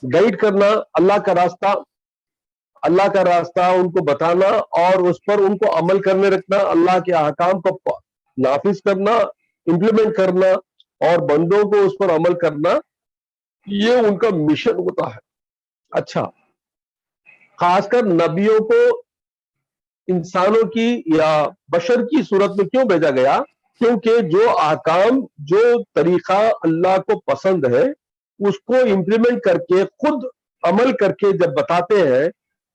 Guide کرنا، اللہ کا راستہ ان کو بتانا اور اس پر ان کو عمل کرنے رکھنا، اللہ کے احکام کو نافذ کرنا، امپلیمنٹ کرنا اور بندوں کو اس پر عمل کرنا، یہ ان کا مشن ہوتا ہے۔ اچھا، خاص کر نبیوں کو انسانوں کی یا بشر کی صورت میں کیوں بھیجا گیا؟ کیونکہ جو احکام، جو طریقہ اللہ کو پسند ہے اس کو امپلیمنٹ کر کے، خود عمل کر کے جب بتاتے ہیں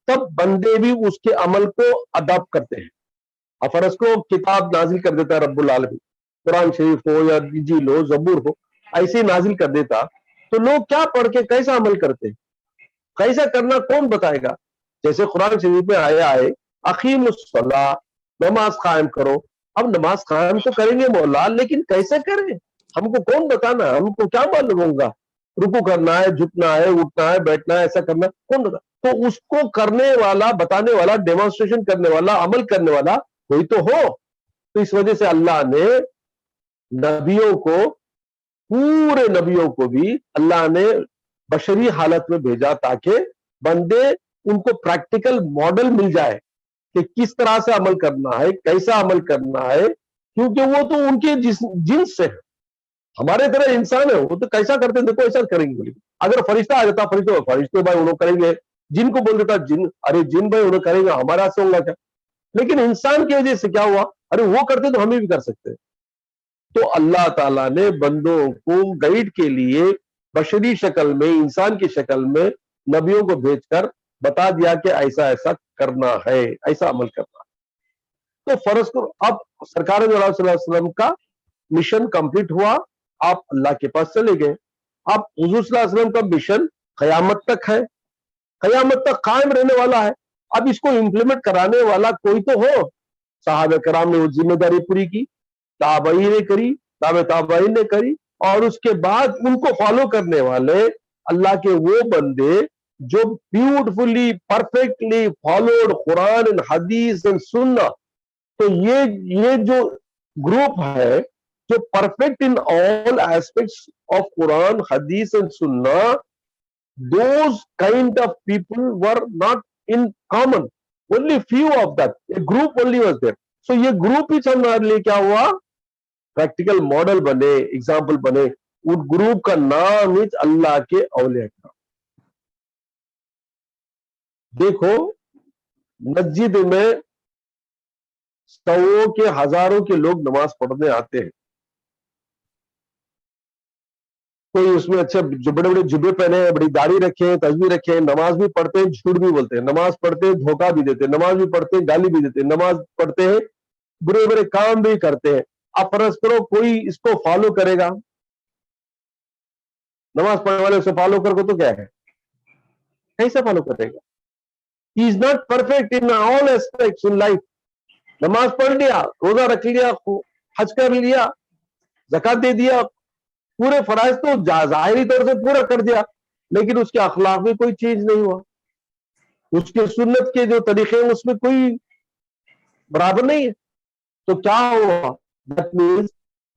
تب بندے بھی اس کے عمل کو اڈاپٹ کرتے ہیں۔ افرض کو کتاب نازل کر دیتا ہے رب العالمین، قرآن شریف ہو یا انجیل ہو، زبور ہو، ایسے نازل کر دیتا تو لوگ کیا پڑھ کے کیسا عمل کرتے؟ کیسا کرنا کون بتائے گا؟ جیسے قرآن شریف میں آیا ہے اقیم الصلاۃ، نماز قائم کرو۔ اب نماز قائم تو کریں گے مولا، لیکن کیسے کریں؟ ہم کو کون بتانا؟ ہم کو کیا معلوم ہوگا؟ رکوع کرنا ہے، جھکنا ہے، اٹھنا ہے، بیٹھنا ہے، ایسا کرنا کون بتا؟ تو اس کو کرنے والا، بتانے والا، ڈیمانسٹریشن کرنے والا، عمل کرنے والا کوئی تو ہو۔ تو اس وجہ سے اللہ نے نبیوں کو، پورے نبیوں کو بھی اللہ نے بشری حالت میں بھیجا تاکہ بندے ان کو پریکٹیکل ماڈل مل جائے کہ کس طرح سے عمل کرنا ہے، کیسا عمل کرنا ہے، کیونکہ وہ تو ان کے جنس سے ہے، ہمارے طرح انسان ہے، وہ تو کیسا کرتے ہیں دیکھو ایسا کریں گے۔ اگر فرشتہ آ جاتا، فرشتے بھائی انہوں کریں گے، جن کو بول دیتا جن، ارے جن بھائی انہوں کریں گے، ہمارے ہاتھ سے ہوگا کیا؟ لیکن انسان کی وجہ سے کیا ہوا؟ ارے وہ کرتے تو ہمیں بھی کر سکتے۔ تو اللہ تعالیٰ نے بندوں کو گائیڈ کے لیے بشری شکل میں، انسان کی شکل میں نبیوں کو بھیج کر بتا دیا کہ ایسا ایسا کرنا ہے، ایسا عمل کرنا ہے۔ تو فرض کرو اب سرکار صلی اللہ علیہ وسلم کا مشن کمپلیٹ ہوا، آپ اللہ کے پاس چلے گئے۔ اب حضور صلی اللہ علیہ وسلم کا مشن قیامت تک ہے، قیامت تک قائم رہنے والا ہے۔ اب اس کو امپلیمنٹ کرانے والا کوئی تو ہو۔ صحابہ کرام نے وہ ذمہ داری پوری کی، تابعین نے کری، تابعین نے کری، اور اس کے بعد ان کو فالو کرنے والے اللہ کے وہ بندے جو beautifully, perfectly followed Quran and Hadith and Sunnah. تو یہ جو گروپ ہے جو perfect in all aspects of Quran, Hadith and سنہ، those kind of people were not in common, only few of that, a group only was there. So یہ گروپ ہی ہمارے لیے کیا ہوا؟ پریکٹیکل ماڈل بنے، ایگزامپل بنے۔ اس گروپ کا نام ہے اللہ کے اولیاء کرام۔ دیکھو مسجد میں سو کے، ہزاروں کے لوگ نماز پڑھنے آتے ہیں، کوئی اس میں اچھا جو بڑے بڑے جبے پہنے ہیں، بڑی داڑھی رکھے ہیں، تسبیح رکھے ہیں، نماز بھی پڑھتے ہیں، جھوٹ بھی بولتے ہیں، نماز پڑھتے ہیں، دھوکہ بھی دیتے ہیں، نماز بھی پڑھتے ہیں، گالی بھی دیتے ہیں، نماز پڑھتے ہیں، برے برے کام بھی کرتے ہیں۔ اب فرض کرو کوئی اس کو فالو کرے گا، نماز پڑھنے والے اسے فالو کر کو تو کیا ہے؟ کیسے فالو کرے گا؟ He is not perfect in all aspects in life. نماز پڑھ لیا، روزہ رکھ لیا، حج کر لیا، زکات دے دیا، پورے فرائض تو ظاہری طور سے پورا کر دیا، لیکن اس کے اخلاق میں کوئی چینج نہیں ہوا، اس کے سنت کے جو طریقے ہیں اس میں کوئی برابر نہیں ہے۔ تو کیا ہوا؟ That means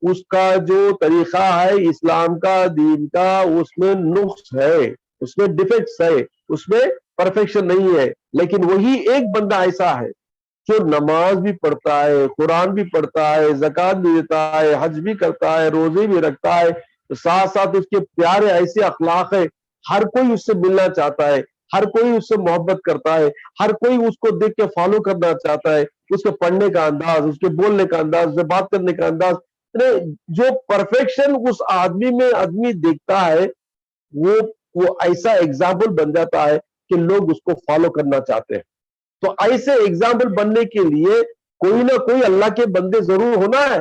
اس کا جو طریقہ ہے اسلام کا، دین کا، اس میں نقص ہے، اس میں ڈیفیکٹس ہے، اس میں پرفیکشن نہیں ہے۔ لیکن وہی ایک بندہ ایسا ہے جو نماز بھی پڑھتا ہے، قرآن بھی پڑھتا ہے، زکات بھی دیتا ہے، حج بھی کرتا ہے، روزے بھی رکھتا ہے، ساتھ ساتھ اس کے پیارے ایسے اخلاق ہے، ہر کوئی اس سے ملنا چاہتا ہے، ہر کوئی اس سے محبت کرتا ہے، ہر کوئی اس کو دیکھ کے فالو کرنا چاہتا ہے، اس کے پڑھنے کا انداز، اس کے بولنے کا انداز، اس سے بات کرنے کا انداز، جو پرفیکشن اس آدمی میں آدمی دیکھتا ہے وہ ایسا ایگزامپل بن جاتا ہے کہ لوگ اس کو فالو کرنا چاہتے ہیں۔ تو ایسے ایگزامپل بننے کے لیے کوئی نہ کوئی اللہ کے بندے ضرور ہونا ہے،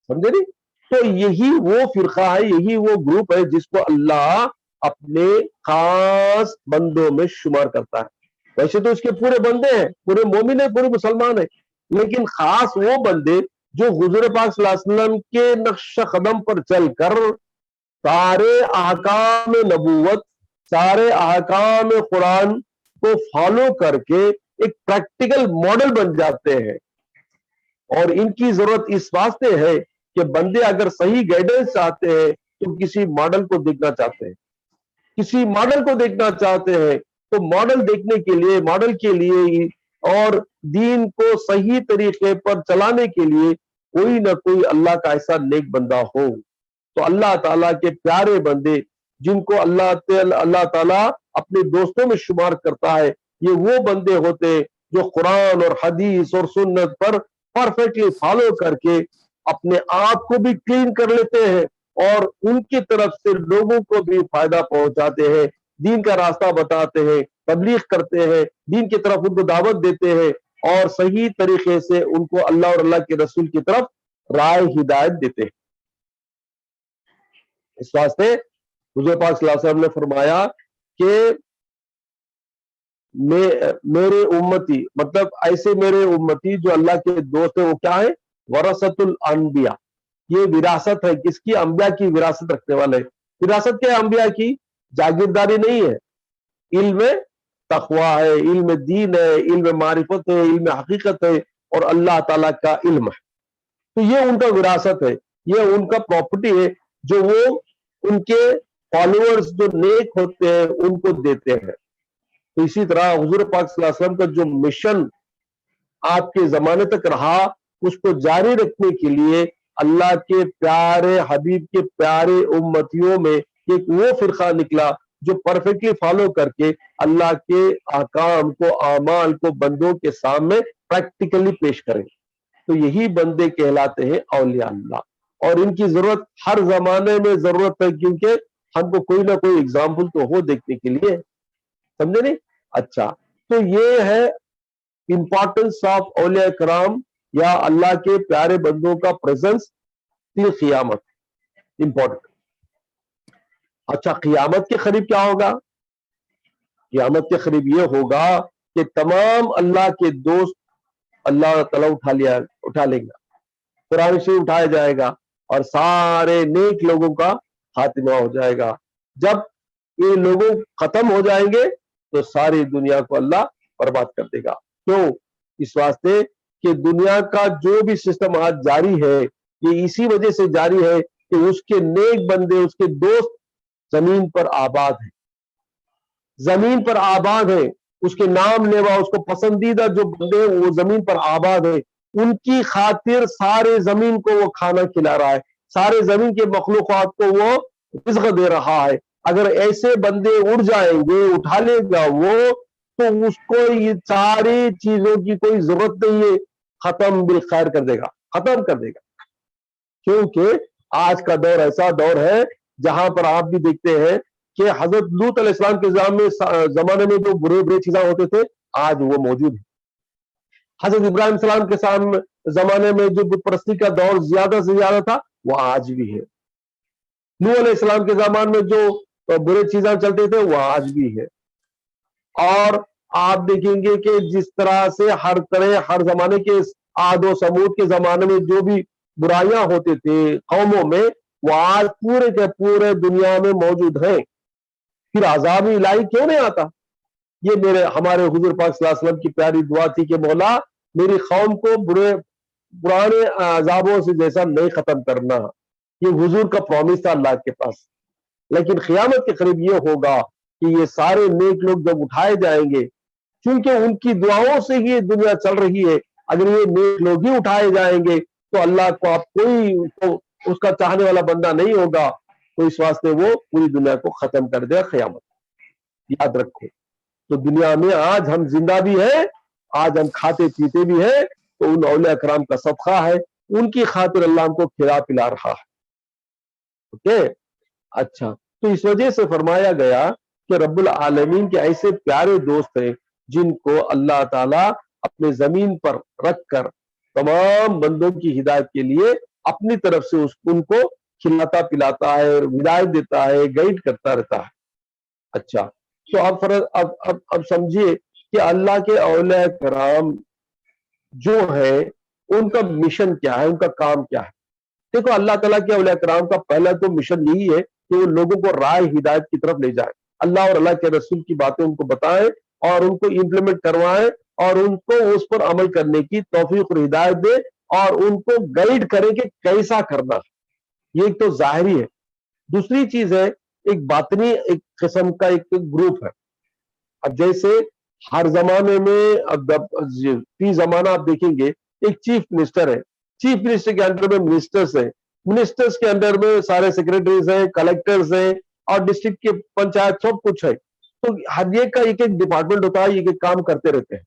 سمجھے نہیں؟ تو یہی وہ فرقہ ہے، یہی وہ گروپ ہے جس کو اللہ اپنے خاص بندوں میں شمار کرتا ہے۔ ویسے تو اس کے پورے بندے ہیں، پورے مومن ہیں، پورے مسلمان ہیں، لیکن خاص وہ بندے جو حضور پاک صلی اللہ علیہ وسلم کے نقش قدم پر چل کر سارے احکام نبوت، سارے احکام قرآن کو فالو کر کے ایک پریکٹیکل ماڈل بن جاتے ہیں۔ اور ان کی ضرورت اس واسطے ہے کہ بندے اگر صحیح گائیڈنس چاہتے ہیں تو کسی ماڈل کو دیکھنا چاہتے ہیں۔ کسی ماڈل کو دیکھنا چاہتے ہیں تو ماڈل دیکھنے کے لیے، ماڈل کے لیے اور دین کو صحیح طریقے پر چلانے کے لیے کوئی نہ کوئی اللہ کا ایسا نیک بندہ ہو۔ تو اللہ تعالیٰ کے پیارے بندے جن کو اللہ تعالیٰ اپنے دوستوں میں شمار کرتا ہے، یہ وہ بندے ہوتے ہیں جو قرآن اور حدیث اور سنت پر پرفیکٹلی فالو کر کے اپنے آپ کو بھی کلین کر لیتے ہیں اور ان کی طرف سے لوگوں کو بھی فائدہ پہنچاتے ہیں، دین کا راستہ بتاتے ہیں، تبلیغ کرتے ہیں، دین کی طرف ان کو دعوت دیتے ہیں اور صحیح طریقے سے ان کو اللہ اور اللہ کے رسول کی طرف رائے ہدایت دیتے ہیں۔ اس واسطے حضور پاک صلی اللہ علیہ وسلم نے فرمایا کہ میرے امتی، مطلب ایسے میرے امتی جو اللہ کے دوست ہیں، وہ کیا ہے؟ ورثۃ الانبیاء۔ یہ وراثت ہے کس کی؟ انبیاء کی وراثت رکھنے والے۔ وراثت کیا ہے انبیاء کی؟ جاگیرداری نہیں ہے، علم تقویٰ ہے، علم دین ہے، علم معرفت ہے، علم حقیقت ہے اور اللہ تعالیٰ کا علم ہے۔ تو یہ ان کا وراثت ہے، یہ ان کا پراپرٹی ہے جو وہ ان کے فالوورز جو نیک ہوتے ہیں ان کو دیتے ہیں۔ تو اسی طرح حضور پاک صلی اللہ علیہ وسلم کا جو مشن آپ کے زمانے تک رہا، اس کو جاری رکھنے کے لیے اللہ کے پیارے حبیب کے پیارے امتیوں میں ایک وہ فرقہ نکلا جو پرفیکٹلی فالو کر کے اللہ کے احکام کو، اعمال کو بندوں کے سامنے پریکٹیکلی پیش کریں۔ تو یہی بندے کہلاتے ہیں اولیاء اللہ، اور ان کی ضرورت ہر زمانے میں ضرورت ہے، کیونکہ ہم کو کوئی نہ کوئی اگزامپل تو ہو دیکھنے کے لیے، سمجھے نہیں؟ اچھا، تو یہ ہے امپورٹنس آف اولیاء کرام یا اللہ کے پیارے بندوں کا پریزنس فی قیامت، امپورٹنٹ۔ اچھا، قیامت کے قریب کیا ہوگا؟ قیامت کے قریب یہ ہوگا کہ تمام اللہ کے دوست اللہ تعالیٰ اٹھا لیں گا، قرآن سے اٹھایا جائے گا اور سارے نیک لوگوں کا خاتمہ ہو جائے گا۔ جب یہ لوگوں ختم ہو جائیں گے تو ساری دنیا کو اللہ برباد کر دے گا۔ کیوں؟ اس واسطے کہ دنیا کا جو بھی سسٹم آج جاری ہے یہ اسی وجہ سے جاری ہے کہ اس کے نیک بندے، اس کے دوست زمین پر آباد ہیں، زمین پر آباد ہیں، اس کے نام لیوا، اس کو پسندیدہ جو بندے ہیں وہ زمین پر آباد ہیں، ان کی خاطر سارے زمین کو وہ کھانا کھلا رہا ہے، سارے زمین کے مخلوقات کو وہ رزق دے رہا ہے۔ اگر ایسے بندے اڑ جائیں گے، اٹھا لے گا وہ، تو اس کو یہ ساری چیزوں کی کوئی ضرورت نہیں ہے، ختم بالخیر کر دے گا، ختم کر دے گا۔ کیونکہ آج کا دور ایسا دور ہے جہاں پر آپ بھی دیکھتے ہیں کہ حضرت لوط علیہ السلام کے زمانے میں جو برے برے چیزیں ہوتے تھے آج وہ موجود ہیں۔ حضرت ابراہیم السلام کے زمانے میں جو بت پرستی کا دور زیادہ سے زیادہ تھا وہ آج بھی ہے۔ نوح علیہ السلام کے زمانے میں جو برے چیزیں چلتے تھے وہ آج بھی ہے۔ اور آپ دیکھیں گے کہ جس طرح سے ہر طرح ہر زمانے کے عاد و سمود کے زمانے میں جو بھی برائیاں ہوتے تھے قوموں میں، وہ آج پورے کے پورے دنیا میں موجود ہیں۔ پھر عذاب الہی کیوں نہیں آتا؟ یہ ہمارے حضور پاک صلی اللہ علیہ وسلم کی پیاری دعا تھی کہ مولا میری قوم کو پرانے عذابوں سے جیسا نہیں ختم کرنا، یہ حضور کا پرومس تھا اللہ کے پاس۔ لیکن قیامت کے قریب یہ ہوگا کہ یہ سارے نیک لوگ جب اٹھائے جائیں گے، کیونکہ ان کی دعاؤں سے ہی دنیا چل رہی ہے، اگر یہ نیک لوگ ہی اٹھائے جائیں گے تو اللہ کو آپ کوئی اس کا چاہنے والا بندہ نہیں ہوگا، تو اس واسطے وہ پوری دنیا کو ختم کر دے گا قیامت۔ یاد رکھو، تو دنیا میں آج ہم زندہ بھی ہیں، آج ہم کھاتے پیتے بھی ہیں، تو ان اولیاء کرام کا صدقہ ہے، ان کی خاطر اللہ ہم کو کھلا پلا رہا ہے۔ اوکے، اچھا، تو اس وجہ سے فرمایا گیا کہ رب العالمین کے ایسے پیارے دوست ہیں جن کو اللہ تعالیٰ اپنے زمین پر رکھ کر تمام بندوں کی ہدایت کے لیے اپنی طرف سے ان کو کھلاتا پلاتا ہے، ہدایت دیتا ہے، گائیڈ کرتا رہتا ہے۔ اچھا، تو اب سمجھیے کہ اللہ کے اولیاء کرام جو ہے ان کا مشن کیا ہے، ان کا کام کیا ہے۔ دیکھو، اللہ تعالیٰ کے اولیاء کرام کا پہلا تو مشن یہی ہے کہ وہ لوگوں کو راہ ہدایت کی طرف لے جائے، اللہ اور اللہ کے رسول کی باتیں ان کو بتائیں اور ان کو امپلیمنٹ کروائیں اور ان کو اس پر عمل کرنے کی توفیق اور ہدایت دے اور ان کو گائیڈ کرے کہ کیسا کرنا۔ یہ ایک تو ظاہری ہے۔ دوسری چیز ہے ایک باطنی ایک قسم کا ایک گروپ ہے. اب جیسے ہر زمانے میں اب فی زمانہ آپ دیکھیں گے ایک چیف منسٹر ہے, چیف منسٹر کے انڈر میں منسٹرز ہیں, منسٹرز کے انڈر میں سارے سیکرٹریز ہیں, کلیکٹرز ہیں, اور ڈسٹرکٹ کے پنچایت سب کچھ ہے. تو ہر ایک کا ایک ایک ڈپارٹمنٹ ہوتا ہے, ایک ایک کام کرتے رہتے ہیں.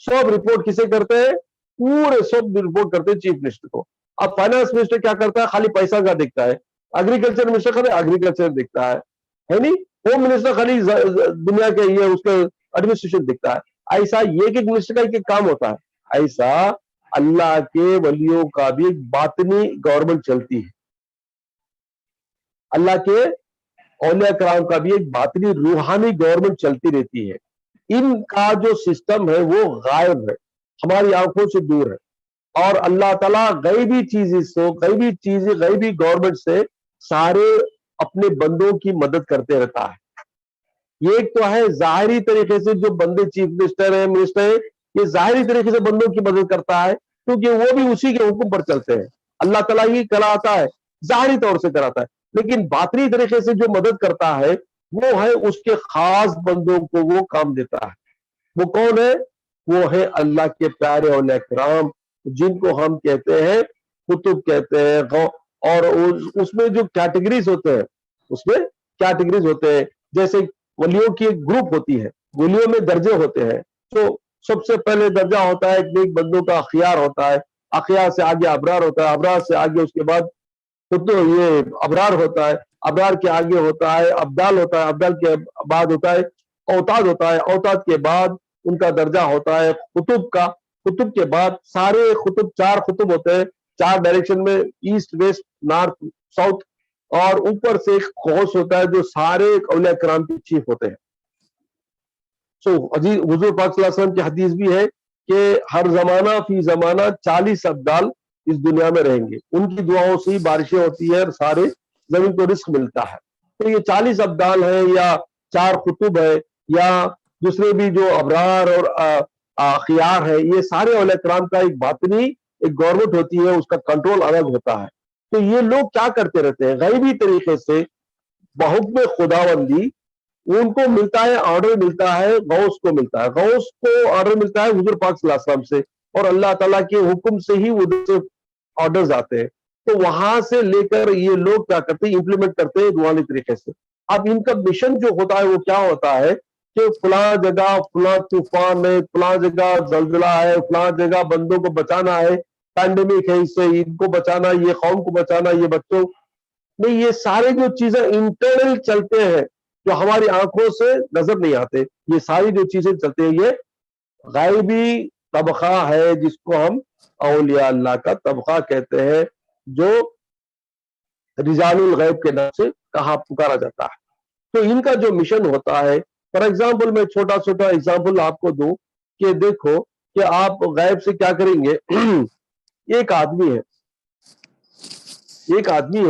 سب رپورٹ کسے کرتے ہیں؟ پورے سب رپورٹ کرتے ہیں چیف منسٹر کو. اب فائنانس منسٹر کیا کرتا ہے؟ خالی پیسہ کا دیکھتا ہے. ایگریکلچر منسٹر خالی ایگریکلچر دیکھتا ہے نہیں. ہوم منسٹر خالی دنیا کے یہ اس کا ایڈمنسٹریشن دیکھتا ہے. ایسا یہ ایک منسٹر کا ایک ایک کام ہوتا ہے. ایسا اللہ کے ولیوں کا بھی ایک باطنی گورنمنٹ چلتی ہے. اللہ کے اولیاء کرام کا بھی ایک باطنی روحانی گورنمنٹ چلتی رہتی ہے. ان کا جو سسٹم ہے وہ غائب ہے, ہماری آنکھوں سے دور ہے. اور اللہ تعالیٰ غیبی غیبی گورنمنٹ سے سارے اپنے بندوں کی مدد کرتے رہتا ہے. یہ ایک تو ہے ظاہری طریقے سے جو بندے چیف منسٹر ہے, یہ ظاہری طریقے سے بندوں کی مدد کرتا ہے کیونکہ وہ بھی اسی کے حکم پر چلتے ہیں. اللہ تعالیٰ ہی کراتا ہے, ظاہری طور سے کراتا ہے, لیکن باطنی طریقے سے جو مدد کرتا ہے وہ ہے اس کے خاص بندوں کو وہ کام دیتا ہے. وہ کون ہے؟ وہ ہے اللہ کے پیارے اولیاء کرام, جن کو ہم کہتے ہیں کتب کہتے ہیں. اور اس میں جو کیٹیگریز ہوتے ہیں جیسے ولیوں کی ایک گروپ ہوتی ہے, ولیوں میں درجے ہوتے ہیں. تو سب سے پہلے درجہ ہوتا ہے نیک بندوں کا, اخیار ہوتا ہے, اخیار سے آگے ابرار ہوتا ہے, ابرار سے آگے اس کے بعد یہ ابرار ہوتا ہے, ابرار کے آگے ہوتا ہے ابدال ہوتا ہے, ابدال کے بعد ہوتا ہے اوتاد ہوتا ہے, اوتاد کے بعد ان کا درجہ ہوتا ہے قطب کا. قطب کے بعد سارے قطب, 4 قطب ہوتے ہیں 4 ڈائریکشن میں, ایسٹ ویسٹ نارتھ ساؤتھ, اور اوپر سے ایک قوس ہوتا ہے جو سارے اولیاء کرام کے چیف ہوتے ہیں. حضور پاک صلی اللہ علیہ وسلم کی حدیث بھی ہے کہ ہر زمانہ فی زمانہ 40 ابدال اس دنیا میں رہیں گے, ان کی دعاؤں سے ہی بارشیں ہوتی ہے اور سارے زمین کو رزق ملتا ہے. تو یہ 40 ابدال ہے یا 4 قطب ہے یا دوسرے بھی جو ابرار اور اخیار ہے, یہ سارے اولیاء کرام کا ایک باطنی ایک گورنمنٹ ہوتی ہے, اس کا کنٹرول الگ ہوتا ہے. تو یہ لوگ کیا کرتے رہتے ہیں غیبی طریقے سے بحکم خداوندی, ان کو ملتا ہے آرڈر ملتا ہے, غوث کو ملتا ہے, غوث کو آرڈر ملتا ہے حضور پاک صلی اللہ علیہ وسلم سے, اور اللہ تعالیٰ کے حکم سے ہی ادھر سے آرڈرز آتے ہیں. تو وہاں سے لے کر یہ لوگ کیا کرتے ہیں, امپلیمنٹ کرتے ہیں روحانی طریقے سے. اب ان کا مشن جو ہوتا ہے وہ کیا ہوتا ہے کہ فلاں جگہ فلاں طوفان ہے, فلاں جگہ زلزلہ ہے, فلاں جگہ بندوں کو بچانا ہے, پینڈیمک ہے, اس سے ان کو بچانا, یہ قوم کو بچانا, یہ بچوں نہیں. یہ سارے جو چیزیں انٹرنل چلتے ہیں جو ہماری آنکھوں سے نظر نہیں آتے, یہ ساری جو چیزیں چلتے ہیں یہ غیبی طبقہ ہے جس کو ہم اولیاء اللہ کا طبقہ کہتے ہیں, جو رجال الغیب کے نام سے کہا پکارا جاتا ہے. تو ان کا جو مشن ہوتا ہے, فار ایگزامپل میں چھوٹا ایگزامپل آپ کو دوں کہ دیکھو کہ آپ غیب سے کیا کریں گے. ایک آدمی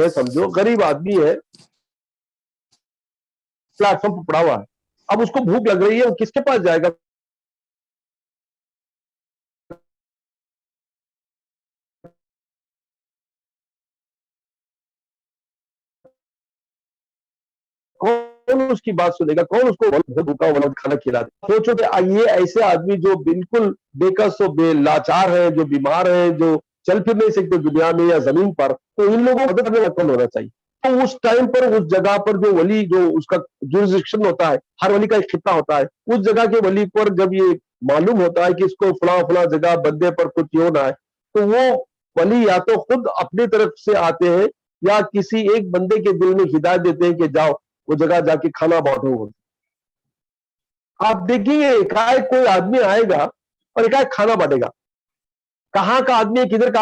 ہے سمجھو, غریب آدمی ہے, پلیٹ فارم پہ پڑا ہوا ہے, اب اس کو بھوک لگ رہی ہے, وہ کس کے پاس جائے گا؟ کون اس کی بات سنے گا؟ کون اس کو بھوکا والا کھانا کھلا دے؟ سوچو کہ یہ ایسے آدمی جو بالکل بے کس و بے لاچار ہے, جو بیمار ہے, جو چل پھر نہیں سکتے دنیا میں یا زمین پر, تو ان لوگوں کو مدد کرنے کا کون ہونا چاہیے. تو اس ٹائم پر اس جگہ پر جو ولی, جو اس کا جورسڈکشن ہوتا ہے, ہر ولی کا ایک خطہ ہوتا ہے, اس جگہ کے ولی پر جب یہ معلوم ہوتا ہے کہ اس کو فلاں جگہ بندے پر کچھ ہونا ہے, تو وہ ولی یا تو خود اپنی طرف سے آتے ہیں یا کسی ایک بندے کے دل میں ہدایت دیتے ہیں کہ جاؤ وہ جگہ جا کے کھانا بانٹو. آپ دیکھیں گے ایک کوئی آدمی آئے گا اور ایک کھانا بانٹے گا. کہاں کا آدمی ہے, کدھر کا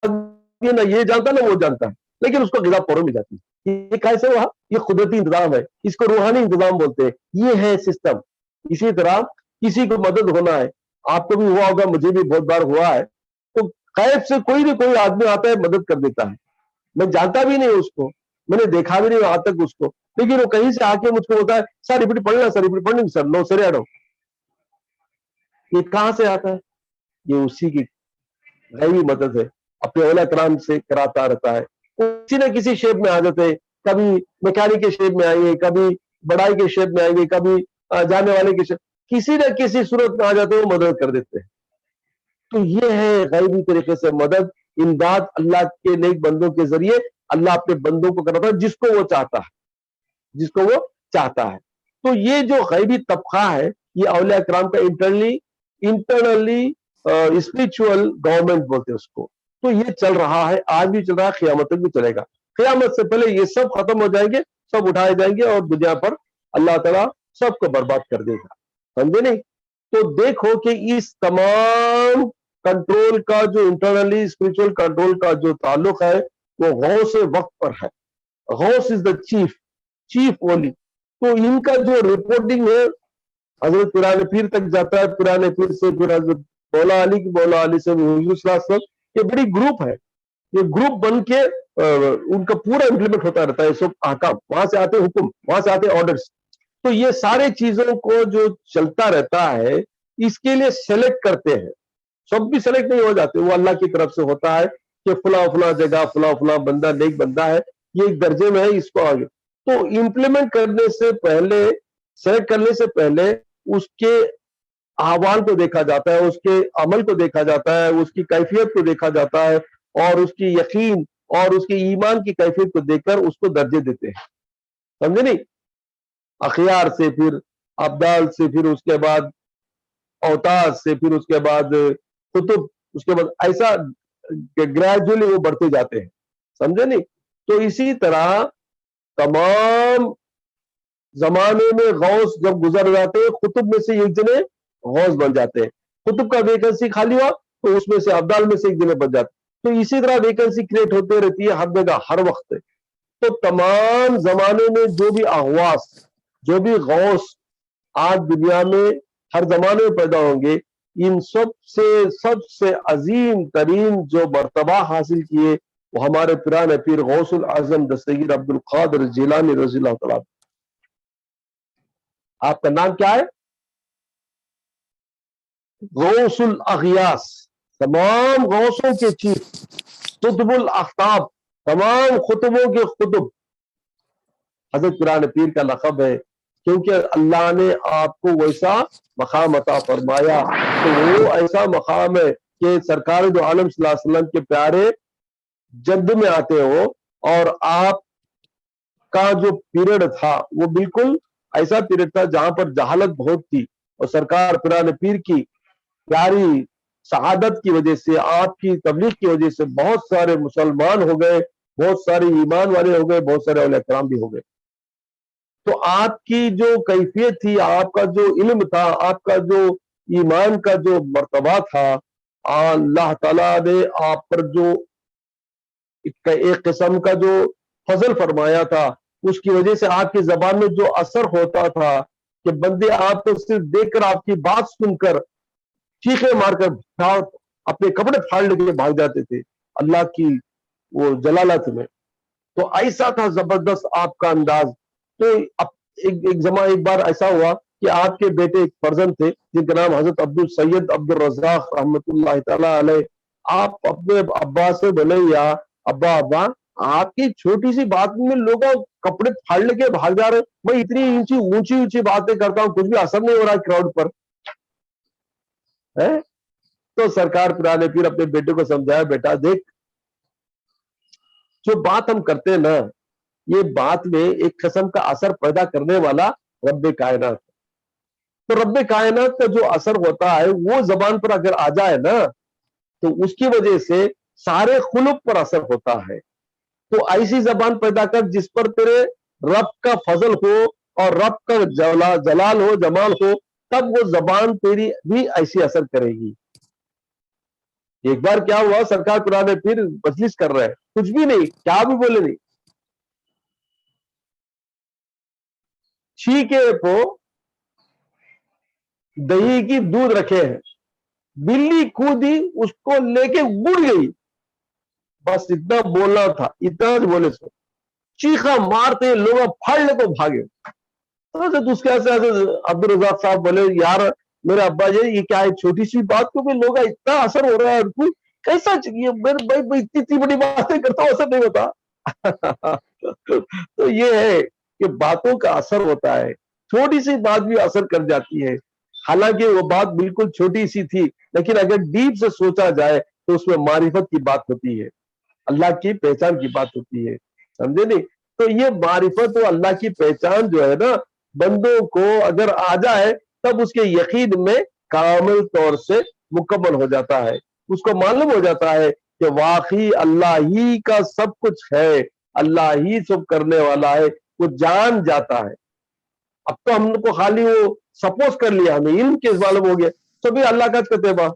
آدمی, نہ یہ جانتا نہ وہ جانتا ہے, لیکن اس کو غذا فوراً مل جاتی ہے. یہ کیسے ہوا؟ یہ قدرتی انتظام ہے, اس کو روحانی انتظام بولتے ہیں. یہ ہے سسٹم. اسی طرح کسی کو مدد ہونا ہے, آپ کو بھی ہوا ہوگا, مجھے بھی بہت بار ہوا ہے, تو غیب سے کوئی بھی کوئی آدمی آتا ہے, مدد کر دیتا ہے. میں جانتا بھی نہیں اس کو, میں نے دیکھا بھی نہیں آج تک اس کو, لیکن وہ کہیں سے آ کے مجھ کو ہوتا ہے سر ریپیٹ پڑھنا, سر ریپیٹ پڑھنے, سر نو سر ایڈو. یہ کہاں سے آتا ہے؟ یہ اسی کی غیبی مدد ہے, اپنے اولیاء کرام سے کراتا رہتا ہے. کسی نہ کسی شیپ میں آ جاتے ہیں, کبھی میکینک کے شیپ میں آئیں گے، کبھی بڑائی کے شیپ میں آئیں گے، کبھی جانے والے کے شیپ، کسی نہ کسی صورت میں آ جاتے ہیں، وہ مدد کر دیتے ہیں۔ تو یہ ہے غیبی طریقے سے مدد، امداد اللہ کے نیک بندوں کے ذریعے اللہ اپنے بندوں کو کرتا ہے جس کو وہ چاہتا ہے، جس کو وہ چاہتا ہے۔ تو یہ جو غیبی طبقہ ہے، یہ اولیاء کرام کا انٹرنلی اسپرچل گورنمنٹ بولتے ہیں اس کو۔ تو یہ چل رہا ہے، آج بھی چل رہا ہے، قیامت تک بھی چلے گا۔ قیامت سے پہلے یہ سب ختم ہو جائیں گے، سب اٹھائے جائیں گے، اور دنیا پر اللہ تعالیٰ سب کو برباد کر دے گا، سمجھے نہیں؟ تو دیکھو کہ اس تمام کنٹرول کا جو انٹرنلی اسپرچل کنٹرول کا جو تعلق ہے وہ غوث وقت پر ہے۔ غوث از دا چیف اولی۔ تو ان کا جو رپورٹنگ ہے حضرت پیران پیر تک جاتا ہے، پیران پیر سے پھر حضرت مولا علی کی، مولا علی سے حضور صلی اللہ علیہ وسلم۔ یہ بڑی گروپ ہے، یہ گروپ بن کے ان کا پورا امپلیمنٹ ہوتا رہتا ہے، سب احکام، وہاں سے آتے حکم، وہاں سے آتے آرڈرز۔ تو یہ سارے چیزوں کو جو چلتا رہتا ہے، اس کے لیے سلیکٹ کرتے ہیں، سب بھی سلیکٹ نہیں ہو جاتے، وہ اللہ کی طرف سے ہوتا ہے کہ فلاں فلاں جگہ فلاں فلاں بندہ نیک بندہ ہے، یہ ایک درجے میں ہے، اس کو آگے۔ تو امپلیمنٹ کرنے سے پہلے، سلیکٹ کرنے سے پہلے اس کے احوال کو دیکھا جاتا ہے، اس کے عمل کو دیکھا جاتا ہے، اس کی کیفیت کو دیکھا جاتا ہے، اور اس کی یقین اور اس کی ایمان کی کیفیت کو دیکھ کر اس کو درجے دیتے ہیں، سمجھے نہیں؟ اخیار سے، پھر ابدال سے، پھر اس کے بعد اوتاد سے، پھر اس کے بعد قطب، اس کے بعد ایسا گریجولی وہ بڑھتے جاتے ہیں، سمجھے نہیں؟ تو اسی طرح تمام زمانے میں غوث جب گزر جاتے ہیں، قطب میں سے ایک جنے غوث بن جاتے ہیں، قطب کا ویکنسی خالی ہوا تو اس میں سے ابدال میں سے ایک جنے بن جاتے ہیں۔ تو اسی طرح ویکنسی کریٹ ہوتے رہتی ہے ہر جگہ، ہر وقت۔ تو تمام زمانے میں جو بھی اغواث، جو بھی غوث آج دنیا میں ہر زمانے میں پیدا ہوں گے، ان سب سے عظیم ترین جو مرتبہ حاصل کیے وہ ہمارے پیران پیر غوث العظم دستگیر عبد القادر جیلانی رضی اللہ تعالیٰ۔ آپ کا نام کیا ہے؟ غوث الاغیاث، تمام غوثوں کے چیف، قطب الاختاب، تمام خطبوں کے قطب حضرت پیران پیر کا لقب ہے، کیونکہ اللہ نے آپ کو ویسا مقام عطا فرمایا۔ تو وہ ایسا مقام ہے کہ سرکار دو عالم صلی اللہ علیہ وسلم کے پیارے جد میں آتے ہو، اور آپ کا جو پیریڈ تھا وہ بالکل ایسا پیریڈ تھا جہاں پر جہالت بہت تھی، اور سرکار پیران پیر کی پیاری شہادت کی وجہ سے، آپ کی تبلیغ کی وجہ سے بہت سارے مسلمان ہو گئے، بہت سارے ایمان والے ہو گئے، بہت سارے اولیاء کرام بھی ہو گئے۔ تو آپ کی جو کیفیت تھی، آپ کا جو علم تھا، آپ کا جو ایمان کا جو مرتبہ تھا، اللہ تعالیٰ نے آپ پر جو ایک قسم کا جو فضل فرمایا تھا، اس کی وجہ سے آپ کی زبان میں جو اثر ہوتا تھا کہ بندے آپ کو صرف دیکھ کر، آپ کی بات سن کر چیخے مار کر اپنے کپڑے پھاڑنے کے لیے بھاگ جاتے تھے اللہ کی وہ جلالت میں۔ تو ایسا تھا زبردست آپ کا انداز۔ تو ایک بار ایسا ہوا کہ آپ کے بیٹے ایک فرزند تھے جن کا نام حضرت عبد السید عبد الرزاق رحمت اللہ تعالی علیہ۔ آپ اپنے ابا سے بولے، یا ابا آپ کی چھوٹی سی بات میں لوگ کپڑے پھاڑنے کے بھاگ جا رہے، میں اتنی اونچی باتیں کرتا ہوں، کچھ بھی اثر نہیں ہو رہا کراؤڈ پر ہے۔ تو سرکار پیران پیر اپنے بیٹے کو سمجھایا، بیٹا دیکھ، جو بات ہم کرتے ہیں نا، یہ بات میں ایک قسم کا اثر پیدا کرنے والا رب کائنات۔ تو رب کائنات کا جو اثر ہوتا ہے وہ زبان پر اگر آ جائے نا، تو اس کی وجہ سے سارے خلق پر اثر ہوتا ہے۔ تو ایسی زبان پیدا کر جس پر تیرے رب کا فضل ہو اور رب کا جلال ہو، جمال ہو، تب وہ زبان تیری بھی ایسی اثر کرے گی۔ ایک بار کیا ہوا، سرکار پیران پیر مجلس کر رہے ہیں، کچھ بھی نہیں، کیا بھی بولے نہیں، چھینکے کو دہی کی دودھ رکھے ہیں، بلی کودی اس کو لے کے اڑ گئی، بس اتنا بولنا تھا، اتنا بولے سو چیخا مارتے لوگ پھاڑنے کو بھاگے۔ تو اس کے عبد الرزاق صاحب بولے، یار میرے ابا جی، یہ کیا ہے، چھوٹی سی بات کو بھی لوگ اتنا اثر ہو رہا ہے، کیسا اتنی بڑی باتیں کرتا ہوں، اثر نہیں ہوتا۔ تو یہ ہے کہ باتوں کا اثر ہوتا ہے, چھوٹی سی بات بھی اثر کر جاتی ہے, حالانکہ وہ بات بالکل چھوٹی سی تھی, لیکن اگر ڈیپ سے سوچا جائے تو اس میں معرفت کی بات ہوتی ہے, اللہ کی پہچان کی بات ہوتی ہے, سمجھے نہیں؟ تو یہ معرفت و اللہ کی پہچان جو ہے نا, بندوں کو اگر آ جائے تب اس کے یقین میں کامل طور سے مکمل ہو جاتا ہے, اس کو معلوم ہو جاتا ہے کہ واقعی اللہ ہی کا سب کچھ ہے, اللہ ہی سب کرنے والا ہے, وہ جان جاتا ہے. اب تو ہم کو خالی وہ سپوز کر لیا, ہمیں علم کے معلوم ہو گیا, تو بھی اللہ کا کتبہ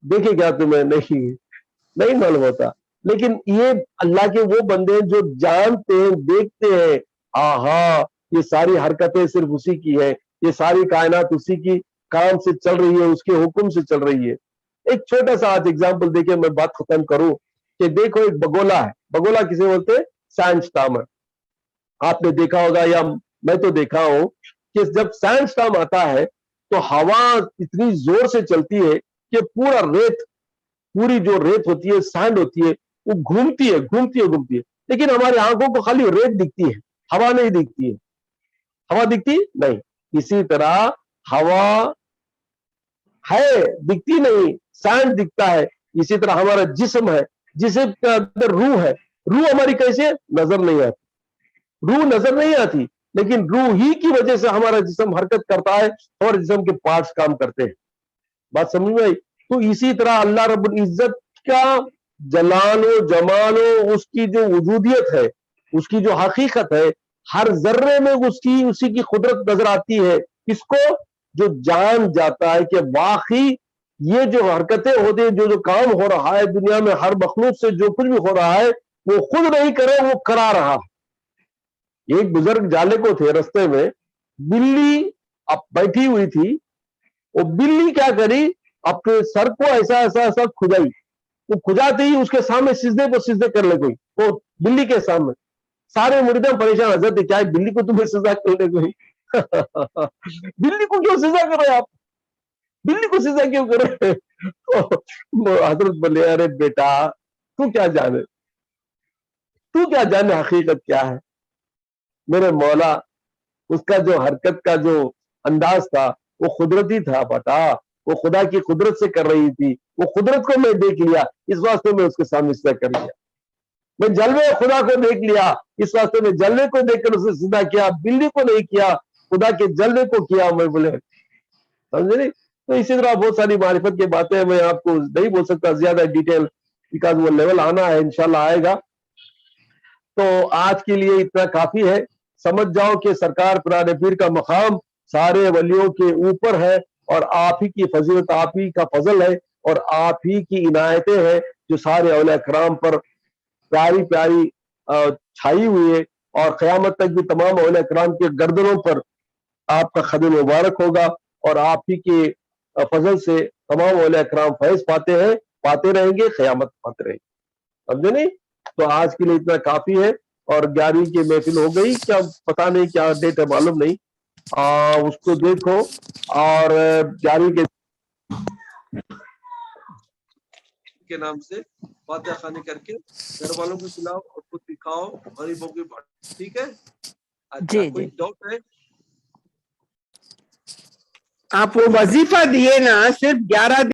دیکھے کیا تمہیں نہیں معلوم ہوتا. لیکن یہ اللہ کے وہ بندے جو جانتے ہیں, دیکھتے ہیں, ہاں یہ ساری حرکتیں صرف اسی کی ہے, یہ ساری کائنات اسی کی کام سے چل رہی ہے, اس کے حکم سے چل رہی ہے. ایک چھوٹا سا آج اگزامپل دیکھیں, میں بات ختم کروں, کہ دیکھو ایک بگولا ہے, بگولا کسے بولتے ہیں؟ سائنس ٹامر. آپ نے دیکھا ہوگا یا میں تو دیکھا ہوں کہ جب سائنس ٹام آتا ہے تو ہوا اتنی زور سے چلتی ہے کہ پورا پوری جو ریت ہوتی ہے, سینڈ ہوتی ہے, وہ گھومتی ہے, لیکن ہماری آنکھوں کو خالی ریت دکھتی ہے, ہوا نہیں دکھتی ہے. ہوا دکھتی نہیں. اسی طرح ہوا ہے, دکھتی نہیں, سینڈ دکھتا ہے. اسی طرح ہمارا جسم ہے, جسم کے اندر روح ہے, روح ہماری کیسے نظر نہیں آتی, روح نظر نہیں آتی, لیکن روح ہی کی وجہ سے ہمارا جسم حرکت کرتا ہے اور جسم کے پارٹس کام کرتے ہیں. بات سمجھ میں آئی؟ تو اسی طرح اللہ رب العزت کا جلال و جمال و اس کی جو وجودیت ہے, اس کی جو حقیقت ہے, ہر ذرے میں اسی کی قدرت نظر آتی ہے. اس کو جو جان جاتا ہے کہ واقعی یہ جو حرکتیں ہوتی ہیں, جو کام ہو رہا ہے دنیا میں, ہر مخلوق سے جو کچھ بھی ہو رہا ہے وہ خود نہیں کرے, وہ کرا رہا. ایک بزرگ جالے کو تھے, رستے میں بلی بیٹھی ہوئی تھی, وہ بلی کیا کری, اپنے سر کو ایسا کھجائی, وہ کھجاتے ہی اس کے سامنے سجدے کر لے گئی, وہ بلی کے سامنے. سارے مریداں پریشان, حضرت کیا ہے بلی کو تمہیں سزا کر لے گئی؟ بلی کو کیوں سزا کر رہے آپ, بلی کو سزا کیوں کر رہے؟ حضرت بولے, ارے بیٹا تو کیا جانے حقیقت کیا ہے. میرے مولا اس کا جو حرکت کا جو انداز تھا وہ قدرتی تھا بیٹا, وہ خدا کی قدرت سے کر رہی تھی, وہ قدرت کو میں دیکھ لیا, اس واسطے میں اس کے سامنے سجدہ کر لیا. میں جلوے خدا کو دیکھ لیا, اس واسطے میں جلوے کو دیکھ کر اسے سجدہ کیا, بلی کو نہیں کیا, خدا کے جلوے کو کیا. میں بولے سمجھے نہیں؟ تو اسی طرح بہت ساری معرفت کی باتیں میں آپ کو نہیں بول سکتا زیادہ ڈیٹیل, بیکاز وہ لیول آنا ہے, انشاءاللہ آئے گا. تو آج کے لیے اتنا کافی ہے. سمجھ جاؤ کہ سرکار قرآن پیر کا مقام سارے ولیوں کے اوپر ہے, اور آپ ہی کی فضیلت, آپ ہی کا فضل ہے, اور آپ ہی کی عنایتیں ہیں جو سارے اولیاء کرام پر پیاری چھائی ہوئی ہے. اور قیامت تک بھی تمام اولیاء کرام کے گردنوں پر آپ کا خد مبارک ہوگا, اور آپ ہی کے فضل سے تمام اولیاء کرام فیض پاتے رہیں گے, قیامت پاتے رہیں گے. سمجھے نہیں؟ تو آج کے لیے اتنا کافی ہے. اور 11ویں کی محفل ہو گئی, کیا پتا نہیں کیا ڈیٹ ہے, معلوم نہیں, اس کو دیکھو. اور 11ویں کے نام سے فاتحہ خوانی کر کے گھر والوں کو کھلاؤ اور خود بھی کھاؤ, غریبوں کی بات, ٹھیک ہے؟ اچھا, کوئی ڈاؤٹ ہے؟ آپ وہ وظیفہ دیے نا, صرف 11